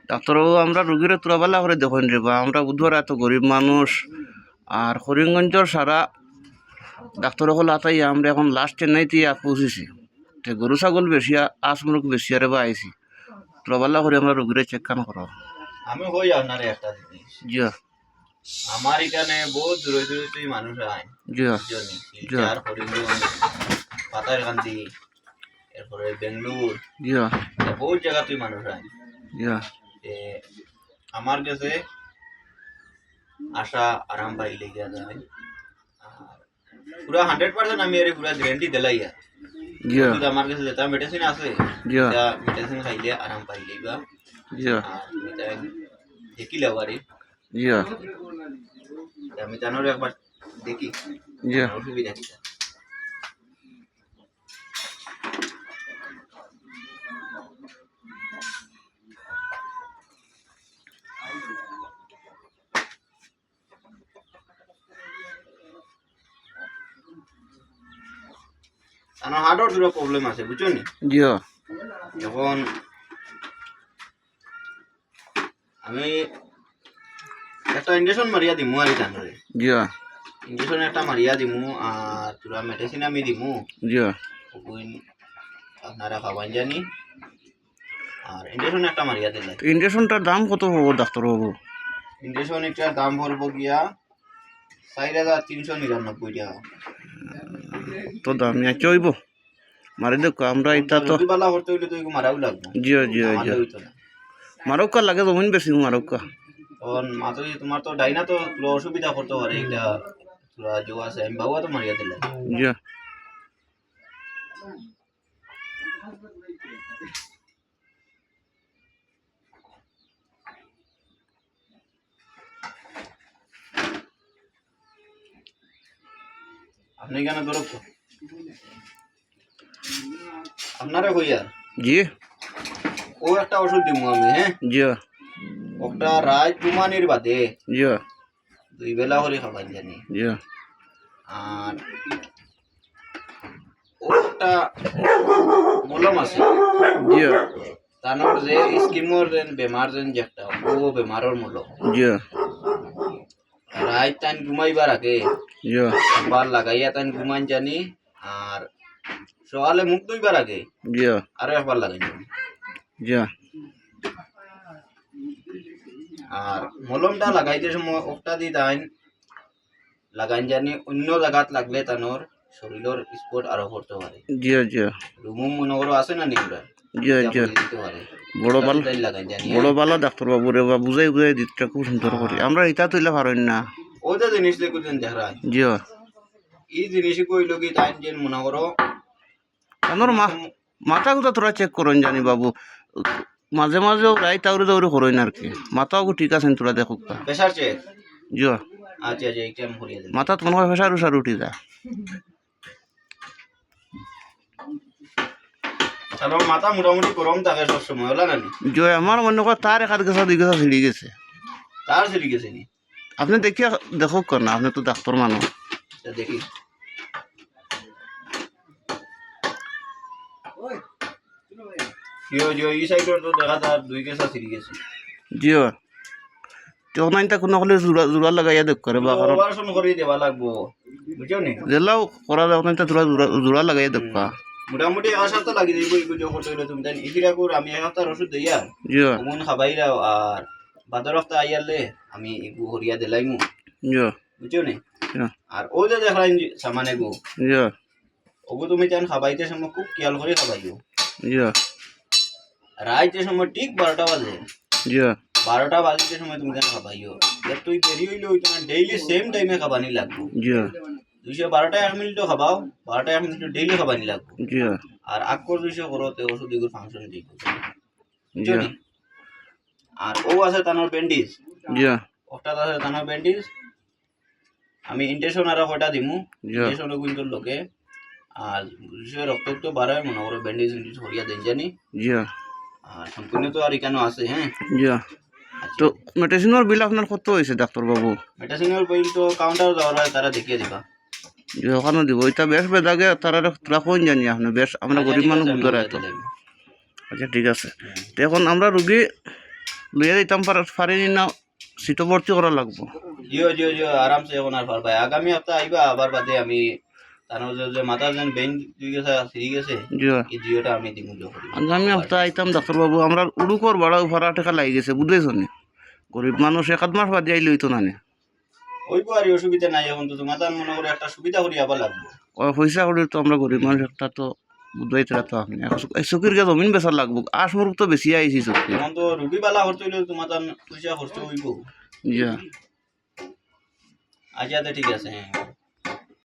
ডাক্তারবাবু আমরা রুগীরে তুলাবেলা করে দেখুন রে বা আমরা বুধবার এত গরিব মানুষ আর করিমগঞ্জর সারা ডাক্তার হল আতাই আমরা এখন লাস্ট চেন্নাইতে পৌঁছেছি তো গরু ছাগল বেশি আস মুরগ বেশি আরে বা আইসি তুলাবেলা করে আমরা রুগীরে চেক কান করা আমি হই আপনার একটা জিনিস জি আমার এখানে বহুত দূরে দূরে তুই মানুষ আয় জি আর করিমগঞ্জ পাতারকান্দি এরপরে বেঙ্গলোর জি বহুত জায়গা তুই মানুষ আয় জি আমার কাছে আশা আরাম পাইলে গিয়া যায় আর পুরা 100% আমি এর পুরা গ্যারান্টি দিলাই আর জি আমার কাছে যেটা মেডিসিন আছে জি মেডিসিন খাইলে আরাম পাইলে বা জি আর এটা দেখি লাগারে জি আমি জানোর একবার দেখি জি অসুবিধা কি আমার হার্টের দুটো প্রবলেম আছে বুঝছো নি জি এখন আমি একটা ইনজেকশন মারিয়া দিমু আর জানোরে জি ইনজেকশন একটা মারিয়া দিমু আর তোরা মেডিসিন আমি দিমু জি আপনারা খাওয়ান জানি আর ইনজেকশন একটা মারিয়া দিলে ইঞ্জেকশনটার দাম কত হবো ডাক্তারবাবু ইনজেকশন একটার দাম পড়বো গিয়া 4,399 টাকা তো দামি আছে হইব মারি দেখো আমরা এটা তো বালা করতে হইলে তো এগুলো মারাও লাগবে জি জি জি মারক্কা লাগে জমিন বেশি মারক্কা তখন মাত্র তোমার তো ডাইনা তো পুরো অসুবিধা করতে পারে এটা পুরো জো আছে আমি বাবা তো মারিয়া দিলে জি আপনি কেন ধরো আপনারা কইয়া জি ও একটা ওষুধ দিমু আমি হ্যাঁ জি ওটা রাত ঘুমানির বাদে জি 2 বেলা করে খাবার জানি জি আর ওটা মলম আছে জি তানোর যে স্কিমর যেন বেমার যেন যেটা ও বেমারর মলম জি রাত টাইম ঘুমাইবার আগে জি একবার লাগাইয়া টাইম ঘুমান জানি আর সকালে মুখ ধুইবার আগে জি আরো একবার লাগাই জানি জি আর মলমটা লাগাইতে সময় ওটা দি তাইন লাগাইন জানি অন্য জায়গাত লাগলে তানোর শরীরের স্পট আরো করতে পারে জি জি রুমুম মনে করো আছে না নিগুলা জি জি দিতে পারে বড় ভালো লাগাইন জানি বড় ভালো ডাক্তারবাবু রে বা বুঝাই বুঝাই দিতে খুব সুন্দর করি আমরা এটা তুইলে পারেন না ওইটা জিনিস দেখুন দেখা জি এই জিনিস কইল কি তাইন যেন মনে করো আমার মাথা কোথা তোরা চেক করেন জানি বাবু মাঝে মাঝেও রায় তাউরে দৌড়ে করেন আর কি মাথাও ঠিক আছেন তোরা দেখো প্রেসার চেক জি আচ্ছা আচ্ছা এইটা আমি করিয়ে দিলাম মাথা মনে হয় ফেসার উসার উঠি যা তারপর মাথা মোটামুটি গরম থাকে সব সময় হলা নানি জি আমার মনে হয় তার এক হাত গেছা দুই গেছা ছিঁড়ি গেছে তার সিঁড়ি গেছে নি আপনি দেখিয়া দেখো না আপনি তো ডাক্তার মানুষ দেখি এই সাইডের তো দেখা তার 2 গেছা সিঁড়ি গেছে জি তখন এটা কোনো হলে জোড়া লাগাইয়া দেখ করে বা কারণ অপারেশন করে দেওয়া লাগবো বুঝছো নি জেলাও করা যাও না তোরা জোড়া লাগাইয়া দেখবা মোটামুটি এক সপ্তাহ লাগি যাইব এই করতে হইলে তুমি তাই ইফিরা কর আমি এক সপ্তাহ ওষুধ দিয়া জি মন খাবাই দাও আর বাদর সপ্তাহ আইয়ালে আমি এগু হরিয়া দিলাইমু জি বুঝছো নি জি আর ওই যে দেখলাম সামান এগু জি ওগু তুমি তেন খাবাইতে সময় খুব খেয়াল করে খাবাইও জি রাইতে সময় ঠিক 12টা বাজে জি 12টা বাজতে সময় তুমি তেন খাবাইও এর তুই দেরি হইলে হইতো না ডেইলি সেম টাইমে খাবানি লাগবো জি 212টা 1 মিনিটও খাবাও 12টা 1 মিনিট ডেইলি খাবানি লাগবো জি আর আকর 200 করতে ওষুধ এগুলো ফাংশন ঠিক জি আর ও আছে তানোর ব্যান্ডেজ জি ওটা আছে তানোর ব্যান্ডেজ আমি ইনজেকশন আর কয়টা দিমু জি ইনজেকশন কিন্তু লোকে আর রক্ত তো বাড়ায় মনে করো ব্যান্ডেজ হরিয়া দেন জানি জি আর সম্পূর্ণ তো আর এখানে আছে হ্যাঁ জি তো মেডিসিনের বিল আপনার কত হয়েছে ডাক্তারবাবু মেডিসিনের বিল তো কাউন্টার যাওয়ার হয় তারা দেখিয়ে দিবা যে ওখানে দিব এটা বেশ বেদাগে তারা তোরা কোন জানি আপনি বেশ আমরা গরিব মানুষ ধরে আচ্ছা ঠিক আছে তো এখন আমরা রুগী লইয়া দিতাম পারিনি না সিটও ভর্তি করা লাগবো। জিও জিও জিও আরামসে এখন আর পারবা আগামী সপ্তাহ আইবা আবার বাদে আমি তানোর যে মাথার যেন বেইন দুই গেছে ফিরি গেছে জিও এই জিওটা আমি দিমু যখন আগামী সপ্তাহ আইতাম ডাক্তারবাবু, আমরা উড়ুকর ভাড়া ভাড়া টাকা লাগি গেছে বুঝতেছ নি, গরিব মানুষ এক আধ মাস বাদে আইলে হইতো না নে। ওইব আর অসুবিধা নাই এখন তো তোমার তার মনে করে একটা সুবিধা করি আবার লাগবে ওই পয়সা করে তো আমরা গরিব মানুষ একটা তো বুঝাইতে তো আপনি চকির গে জমিন বেচার লাগবো, আশ মুরুখ তো বেশি আইছি চকি। এখন তো রুগী বালা খরচ হইলে তোমার তার পয়সা খরচ হইব। জিয়া আচ্ছা তো ঠিক আছে হ্যাঁ